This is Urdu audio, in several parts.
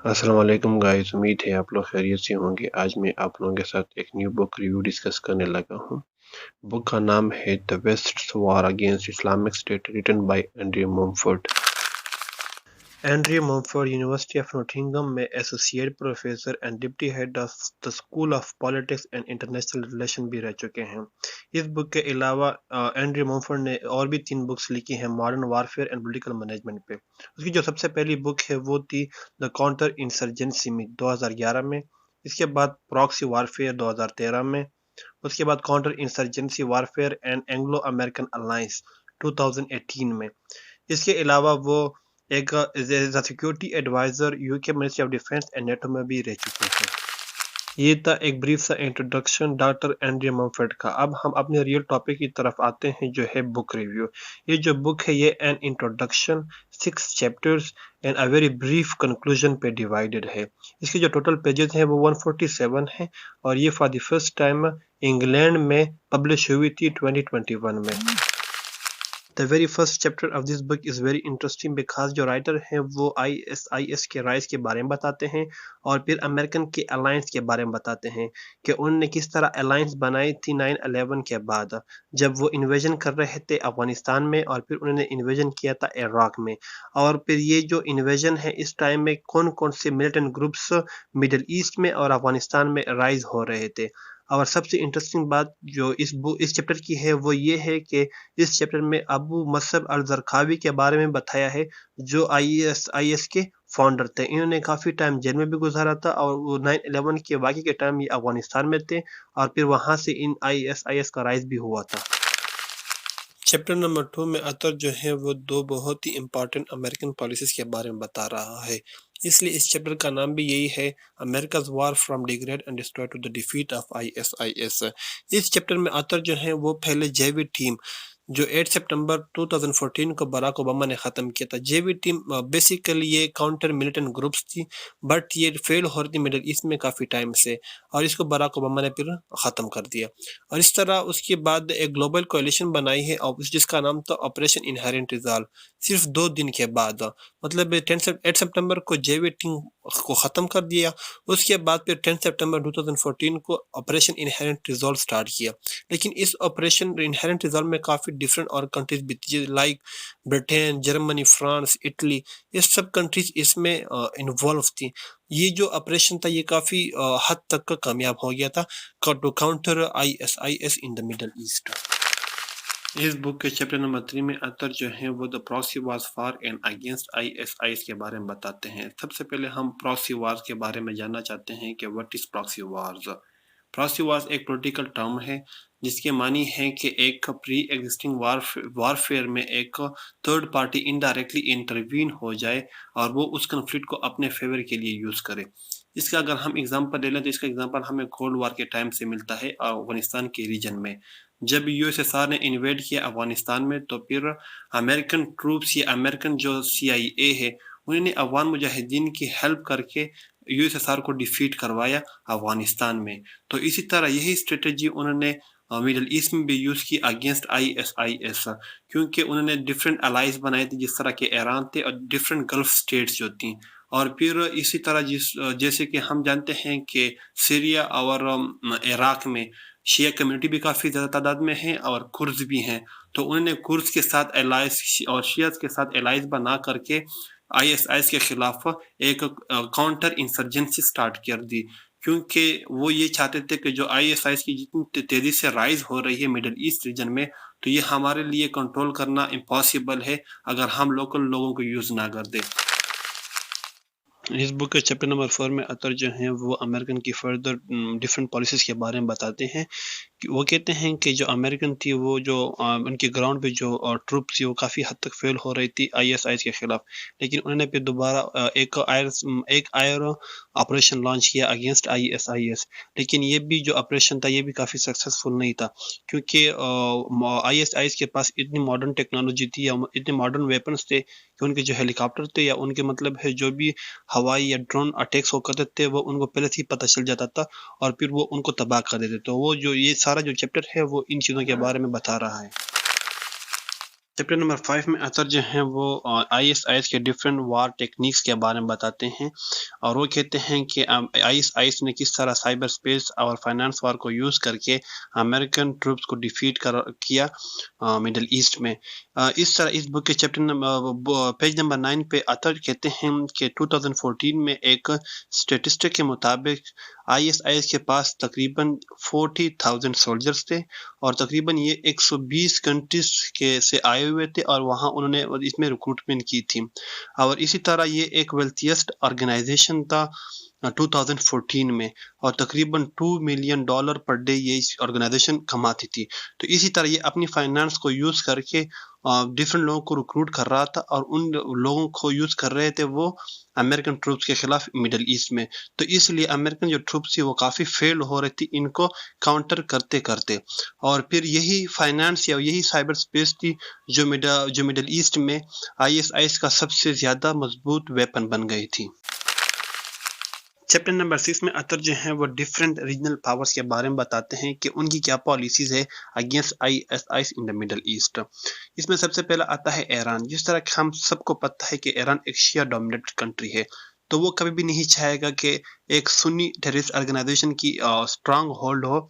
السلام علیکم گائز، امید ہے آپ لوگ خیریت سے ہوں گے۔ آج میں آپ لوگوں کے ساتھ ایک نیو بک ریویو ڈسکس کرنے لگا ہوں۔ بک کا نام ہے the West's war against Islamic State, written by Andrew Mumford. Andrew Mumford university of Nottingham میں associate professor and deputy head of the school of politics and international relation بھی رہ چکے ہیں۔ اس بک کے علاوہ اینڈریو ممفورڈ نے اور بھی 3 بکس لکھی ہیں modern warfare and political management پہ۔ اس کی جو سب سے پہلی بک ہے وہ تھی دا کاؤنٹر انسرجنسی میں 2011 میں، اس کے بعد پراکسی وارفیئر 2013 میں، اس کے بعد counter insurgency warfare and Anglo American alliance 2018 میں۔ اس کے علاوہ وہ ایک security adviser U K ministry of defence and NATO میں بھی رہ چکے ہیں۔ یہ تھا ایک بریف سا انٹروڈکشن ڈاکٹر اینڈریو ممفورڈ کا۔ اب ہم اپنے ریئل ٹاپک کی طرف آتے ہیں جو ہے بک ریویو۔ یہ جو بک ہے یہ an introduction, 6 chapters and a very brief conclusion پہ ڈیوائیڈڈ ہے۔ اس کی جو ٹوٹل پیجز ہیں وہ 147 ہیں اور یہ for the first time England میں پبلش ہوئی تھی 2021 میں۔ The very first chapter of this book is very interesting because جو رائٹر ہیں وہ ISIS کے رائز کے بارے میں بتاتے ہیں اور پھر امریکن کے الائنس کے بارے میں بتاتے ہیں کہ انہوں نے کس طرح الائنس بنائی تھی 9/11 کے بعد، جب وہ انویژن کر رہے تھے افغانستان میں اور پھر انہوں نے انویژن کیا تھا عراق میں، اور پھر یہ جو انویژن ہے اس ٹائم میں کون کون سے ملیٹنٹ گروپس مڈل ایسٹ میں اور افغانستان میں رائز ہو رہے تھے۔ اور سب سے انٹرسٹنگ بات جو اس چیپٹر کی ہے وہ یہ ہے کہ اس چیپٹر میں ابو مصعب الزرقاوی کے بارے میں بتایا ہے جو ISIS کے فاؤنڈر تھے۔ انہوں نے کافی ٹائم جیل میں بھی گزارا تھا اور وہ 9/11 کے واقعے کے ٹائم یہ افغانستان میں تھے اور پھر وہاں سے ان ISIS کا رائز بھی ہوا تھا۔ چیپٹر نمبر 2 میں اطر جو ہے وہ 2 بہت ہی امپارٹنٹ امریکن پالیسیز کے بارے میں بتا رہا ہے، اس لیے اس چیپٹر کا نام بھی یہی ہے America's war from degrade and destroy to the defeat of ISIS۔ اس چیپٹر میں اطر جو ہے وہ پہلے جے وی ٹیم جو 8 سپٹمبر 2014 کو باراک اوباما نے ختم کیا تھا۔ جے وی ٹیم بیسیکلی یہ کاؤنٹر ملیٹنٹ گروپس تھی، بٹ یہ فیل ہو رہی تھی مڈل ایسٹ میں کافی ٹائم سے، اور اس کو باراک اوباما نے پھر ختم کر دیا۔ اور اس طرح اس کے بعد ایک گلوبل کولیشن بنائی ہے اور جس کا نام تھا آپریشن انہیرنٹ ریزالو۔ صرف 2 دن کے بعد، مطلب 8 سپٹمبر کو جے وی ٹیم کو ختم کر دیا، اس کے بعد پھر 10 سپٹمبر 2014 کو آپریشن انہیرنٹ ریزالو سٹارٹ کیا۔ لیکن اس آپریشن انہیرنٹ ریزالو میں کافی ڈفرینٹ اور کنٹریز بھی تھی like Britain, Germany, France, Italy, یہ سب کنٹریز اس میں انوالو تھی۔ یہ جو آپریشن تھا یہ کافی حد تک کامیاب ہو گیا تھا to counter ISIS in the middle east. اس بک کے چیپٹر نمبر 3 میں اطر جو ہیں وہ the proxy wars for and against ISIS کے بارے میں بتاتے ہیں۔ سب سے پہلے ہم پراکسی وارز کے بارے میں جاننا چاہتے ہیں کہ what is proxy wars. Proxy wars ایک پولیٹیکل ٹرم ہے جس کے معنی ہے کہ ایک پری ایگزسٹنگ وارفیئر میں ایک تھرڈ پارٹی انڈائریکٹلی انٹروین ہو جائے اور وہ اس کنفلکٹ کو اپنے فیور کے لیے یوز کرے۔ اس کا اگر ہم اگزامپل لے لیں تو اس کا اگزامپل ہمیں کولڈ وار کے ٹائم سے ملتا ہے افغانستان کے ریجن میں۔ جب USSR نے انویڈ کیا افغانستان میں تو پھر امریکن ٹروپس یا امریکن جو CIA ہے انہوں نے افغان مجاہدین کی ہیلپ کر کے USSR کو ڈیفیٹ کروایا افغانستان میں۔ تو اسی طرح یہی اسٹریٹجی انہوں نے مڈل ایسٹ میں بھی یوز کی اگینسٹ ISIS، کیونکہ انہوں نے ڈفرینٹ الائز بنائے تھے جس طرح کہ ایران تھے اور ڈفرینٹ گلف اسٹیٹس جو تھیں۔ اور پھر اسی طرح جیسے کہ ہم جانتے ہیں کہ سیریا اور عراق میں شیعہ کمیونٹی بھی کافی زیادہ تعداد میں ہیں اور کرز بھی ہیں، تو انہوں نے کرز کے ساتھ الائز اور شیعہ کے ساتھ الائز بنا کر کے ISIS کے خلاف ایک کاؤنٹر انسرجنسی سٹارٹ کر دی، کیونکہ وہ یہ چاہتے تھے کہ جو ISIS کی جتنی تیزی سے رائز ہو رہی ہے مڈل ایسٹ ریجن میں تو یہ ہمارے لیے کنٹرول کرنا امپاسبل ہے اگر ہم لوکل لوگوں کو یوز نہ کر دیں۔ اس بک کے چیپٹر نمبر 4 میں اطر جو ہیں وہ امریکن کی فردر ڈفرینٹ پالیسیز کے بارے میں بتاتے ہیں۔ وہ کہتے ہیں کہ جو امریکن تھی وہ جو ان کے گراؤنڈ پہ جو ٹروپ تھی وہ کافی حد تک فیل ہو رہی تھی ISIS کے خلاف، لیکن انہوں نے پھر دوبارہ ایک ایئر آپریشن لانچ کیا اگینسٹ ISIS، لیکن یہ بھی جو آپریشن تھا یہ بھی کافی سکسیسفل نہیں تھا، کیونکہ ISIS کے پاس اتنی ماڈرن ٹیکنالوجی تھی یا اتنے ماڈرن ویپنس تھے کہ ان کے جو ہیلی کاپٹر تھے یا ان کے مطلب ہے جو بھی ہوائی یا ڈرون اٹیکس ہو کرتے تھے وہ ان کو پہلے سے ہی پتہ چل جاتا تھا اور پھر وہ ان کو تباہ کر دیتے۔ تو وہ جو یہ سارا جو چیپٹر ہے وہ ان چیزوں کے بارے میں بتا رہا ہے۔ چیپٹر نمبر 5 میں اثر جو ہیں وہ آئی ایس آئی ایس کے ڈفرینٹ وار ٹیکنیکس کے بارے میں بتاتے ہیں، اور وہ کہتے ہیں کہ آئی ایس نے کس طرح سائبر اسپیس اور فائنانس وار کو یوز کر کے امریکن ٹروپس کو ڈیفیٹ کیا مڈل ایسٹ میں۔ اس طرح اس بک کے چیپٹر نمبر پیج نمبر 9 پہ اثر کہتے ہیں کہ 2014 میں ایک اسٹیٹسٹک کے مطابق آئی ایس کے پاس تقریباً 40,000 سولجرز تھے، اور تقریباً یہ 120 کنٹریز سے آئے ہوئے تھے، اور وہاں انہوں نے اس میں ریکروٹمنٹ کی تھی، اور اسی طرح یہ ایک ویلتھیسٹ آرگنائزیشن تھا 2014 میں، اور تقریباً $2 ملین پر ڈے یہ آرگنائزیشن کماتی تھی۔ تو اسی طرح یہ اپنی فائنانس کو یوز کر کے ڈفرینٹ لوگوں کو ریکروٹ کر رہا تھا، اور ان لوگوں کو یوز کر رہے تھے وہ امریکن ٹروپس کے خلاف مڈل ایسٹ میں۔ تو اس لیے امریکن جو ٹروپس تھی وہ کافی فیل ہو رہی تھی ان کو کاؤنٹر کرتے کرتے، اور پھر یہی فائنانس یا یہی سائبر اسپیس تھی جو مڈل ایسٹ میں آئی ایس کا سب سے زیادہ مضبوط ویپن بن گئی تھی۔ چیپٹر نمبر 6 میں اثر جو ہیں وہ ڈفرینٹ ریجنل پاورز کے بارے میں بتاتے ہیں کہ ان کی کیا پالیسیز ہے against I S in the middle east. اس میں سب سے پہلا آتا ہے ایران۔ جس طرح ہم سب کو پتہ ہے کہ ایران ایک شیعہ ڈومینیٹڈ کنٹری ہے، تو وہ کبھی بھی نہیں چاہے گا کہ ایک سنی ٹیررسٹ آرگنائزیشن کی اسٹرانگ ہولڈ ہو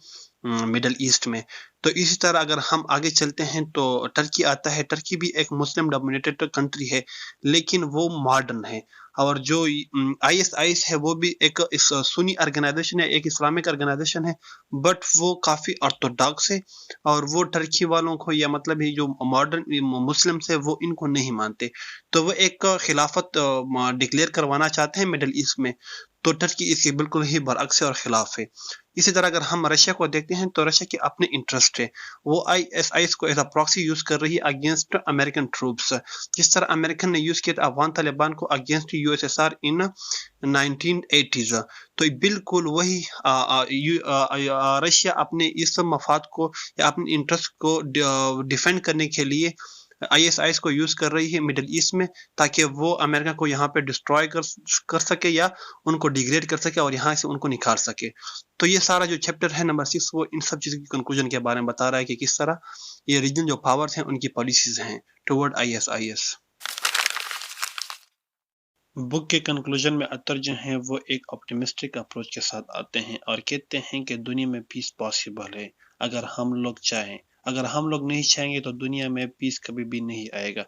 مڈل ایسٹ میں۔ تو اسی طرح اگر ہم آگے چلتے ہیں تو ٹرکی آتا ہے۔ ٹرکی بھی ایک مسلم ڈومینیٹڈ کنٹری ہے، لیکن وہ ماڈرن ہے، اور جو آئی ایس ہے وہ بھی ایک سنی آرگنائزیشن ہے، ایک اسلامک آرگنائزیشن ہے، بٹ وہ کافی آرتھوڈاکس ہے، اور وہ ٹرکی والوں کو یا مطلب یہ جو ماڈرن مسلم ہے وہ ان کو نہیں مانتے، تو وہ ایک خلافت ڈکلیئر کروانا چاہتے ہیں مڈل ایسٹ میں، تو ٹرکی اس کے بالکل ہی برعکس ہے اور خلاف ہے۔ اسی طرح اگر ہم رشیا کو دیکھتے ہیں تو رشیا کے اپنے انٹرسٹ ہے، وہ آئی ایس کو ایز اے پراکسی یوز کر رہی ہے اگینسٹ امریکن ٹروپس، جس طرح امریکن نے یوز کیا تھا افغان طالبان کو against U S S R in 1980s۔ تو بالکل وہی رشیا اپنے اس مفاد کو یا اپنے انٹرسٹ کو ڈیفینڈ کرنے کے لیے آئی ایس کو یوز کر رہی ہے مڈل ایسٹ میں، تاکہ وہ امریکہ کو یہاں پہ ڈسٹروائے کر سکے یا ان کو ڈیگریڈ کر سکے اور یہاں سے ان کو نکال سکے۔ تو یہ سارا جو چیپٹر ہے نمبر 6 وہ ان سب چیزوں کی کنکلوژن کے بارے میں بتا رہا ہے کہ کس طرح یہ ریجن جو پاورز ہیں ان کی پالیسیز ہیں ٹورڈ آئی ایس۔ بک کے کنکلوژن میں اثر جو ہیں وہ ایک آپٹیمسٹک اپروچ کے ساتھ آتے ہیں اور کہتے ہیں کہ دنیا میں پیس پاسبل ہے اگر ہم لوگ چاہیں، اگر ہم لوگ نہیں چاہیں گے تو دنیا میں پیس کبھی بھی نہیں آئے گا۔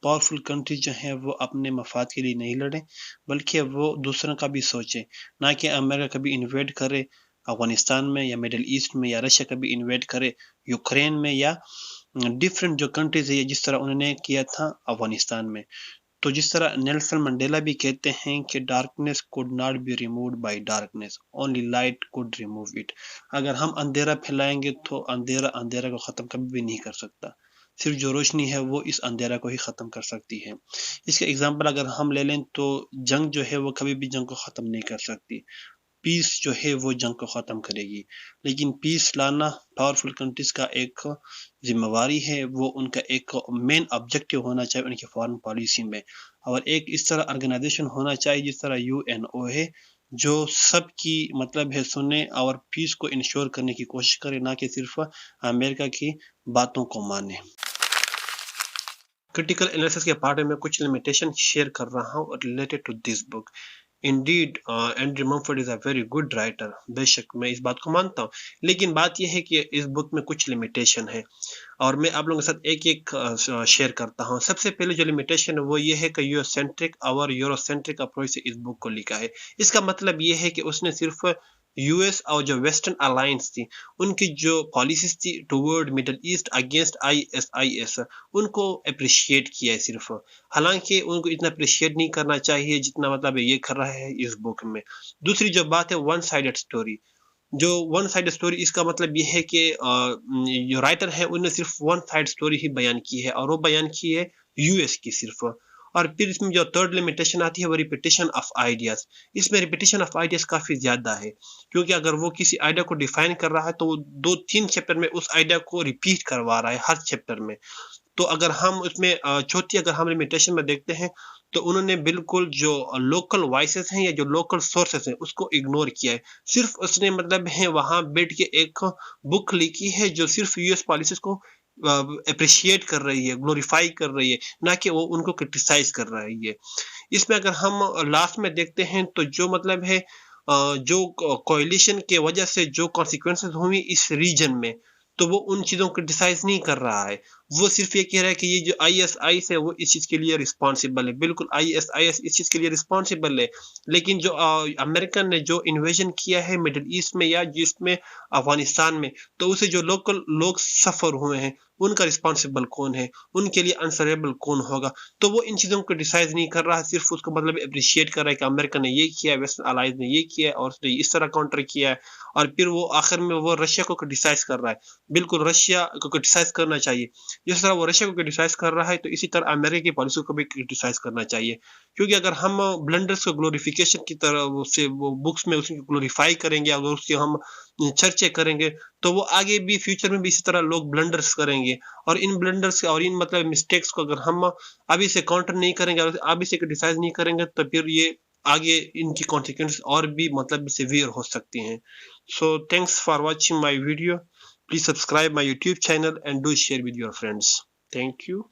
پاورفل کنٹری جو ہیں وہ اپنے مفاد کے لیے نہیں لڑیں، بلکہ وہ دوسروں کا بھی سوچیں، نہ کہ امریکہ کبھی انویڈ کرے افغانستان میں یا مڈل ایسٹ میں، یا رشیا کبھی انویڈ کرے یوکرین میں، یا ڈفرینٹ جو کنٹریز ہے جس طرح انہوں نے کیا تھا افغانستان میں۔ تو جس طرح نیلسن منڈیلا بھی کہتے ہیں کہ darkness could not be removed by darkness, only light could remove it۔ اگر ہم اندھیرا پھیلائیں گے تو اندھیرا کو ختم کبھی بھی نہیں کر سکتا، صرف جو روشنی ہے وہ اس اندھیرا کو ہی ختم کر سکتی ہے۔ اس کا ایگزامپل اگر ہم لے لیں تو جنگ جو ہے وہ کبھی بھی جنگ کو ختم نہیں کر سکتی، پیس جو ہے وہ جنگ کو ختم کرے گی، لیکن پیس لانا پاورفل کنٹریز کا ایک ذمہ واری ہے، وہ ان کا ایک مین آبجیکٹیو ہونا چاہیے ان کی فارن پالیسی میں، اور ایک اس طرح آرگنائزیشن ہونا چاہیے جس طرح UN ہے جو سب کی مطلب ہے سنے اور پیس کو انشور کرنے کی کوشش کرے، نہ کہ صرف امریکہ کی باتوں کو مانے۔ کرٹیکل انالیسس کے پارٹ میں کچھ لمیٹیشن شیئر کر رہا ہوں related to this book. Indeed, Andrew Mumford is a very good writer۔ بے شک میں اس بات کو مانتا ہوں، لیکن بات یہ ہے کہ اس بک میں کچھ لمیٹیشن ہے، اور میں آپ لوگوں کے ساتھ ایک ایک شیئر کرتا ہوں۔ سب سے پہلے جو لمیٹیشن ہے وہ یہ ہے کہ یورو سینٹرک اپروچ سے اس بک کو لکھا ہے۔ اس کا مطلب یہ ہے کہ اس نے صرف US اور جو ویسٹرن الائنس تھی ان کی جو پالیسیز تھی towards middle east against IS ان کو اپریشیٹ کیا ہے صرف، حالانکہ ان کو اتنا اپریشیٹ نہیں کرنا چاہیے جتنا مطلب یہ کر رہا ہے اس بک میں۔ دوسری جو بات ہے ون سائیڈڈ سٹوری، جو ون سائیڈ سٹوری اس کا مطلب یہ ہے کہ جو رائٹر ہے انہوں نے صرف ون سائیڈ سٹوری ہی بیان کی ہے، اور وہ بیان کی ہے US کی صرف۔ اور پھر اس میں جو تھرڈ لمیٹیشن آتی ہے وہ ریپیٹیشن آف آئیڈیاز۔ اس میں ریپیٹیشن آف آئیڈیاز کافی زیادہ ہے، کیونکہ اگر وہ کسی آئیڈیا کو ڈیفائن کر رہا ہے تو وہ 2-3 چیپٹر میں اس آئیڈیا کو ریپیٹ کروا رہا ہے ہر چیپٹر میں۔ تو اگر ہم اس میں چوتھی اگر ہم لمیٹیشن میں دیکھتے ہیں تو انہوں نے بالکل جو لوکل وائسز ہیں یا جو لوکل سورسز ہیں اس کو اگنور کیا ہے، صرف اس نے مطلب ہے وہاں بیٹھ کے ایک بک لکھی ہے جو صرف US پالیسیز کو اپریشیٹ کر رہی ہے، گلوریفائی کر رہی ہے، نہ کہ وہ ان کو کرٹیسائز کر رہی ہے۔ اس میں اگر ہم لاسٹ میں دیکھتے ہیں تو جو مطلب ہے جو کوئلیشن کے وجہ سے جو کانسیکوینسز ہوئی اس ریجن میں، تو وہ ان چیزوں کو کرٹیسائز نہیں کر رہا ہے، وہ صرف یہ کہہ رہا ہے کہ یہ جو ISIS ہے وہ اس چیز کے لیے رسپانسبل ہے۔ بالکل ISIS اس چیز کے لیے رسپانسبل ہے، لیکن جو امریکن نے جو انویژن کیا ہے مڈل ایسٹ میں یا جس میں افغانستان میں، تو اسے جو لوگ سفر ہوئے ہیں ان کا رسپانسبل کون ہے، ان کے لیے انسریبل کون ہوگا؟ تو وہ ان چیزوں کو ڈیسائز نہیں کر رہا ہے، صرف اس کو مطلب اپریشیٹ کر رہا ہے کہ امریکہ نے یہ کیا ہے، ویسٹرن الائز نے یہ کیا ہے اور اس نے اس طرح کاؤنٹر کیا ہے، اور پھر وہ آخر میں وہ رشیا کو کرٹیسائز کر رہا ہے۔ بالکل رشیا کو کرٹیسائز کرنا چاہیے، جس طرح وہ رشیا کو کرٹیسائز کر رہا ہے تو اسی طرح امریکہ کی پالیسی کو بھی کرٹیسائز کرنا چاہیے، کیونکہ اگر ہم بلنڈرز کو گلوریفیکیشن کی طرح سے وہ بکس میں اس کو گلوریفائی کریں گے، اگر اس کی ہم چرچے کریں گے تو وہ آگے بھی فیوچر میں بھی اسی طرح لوگ بلنڈرز کریں گے، اور ان بلنڈرز اور ان مطلب مسٹیکس کو اگر ہم ابھی سے کاؤنٹر نہیں کریں گے، ابھی سے کرٹیسائز نہیں کریں گے، تو پھر یہ آگے ان کی کانسیکوینس اور بھی مطلب سیویئر ہو سکتی ہیں۔ So thanks for watching my video. Please subscribe my YouTube channel and do share with your friends. Thank you.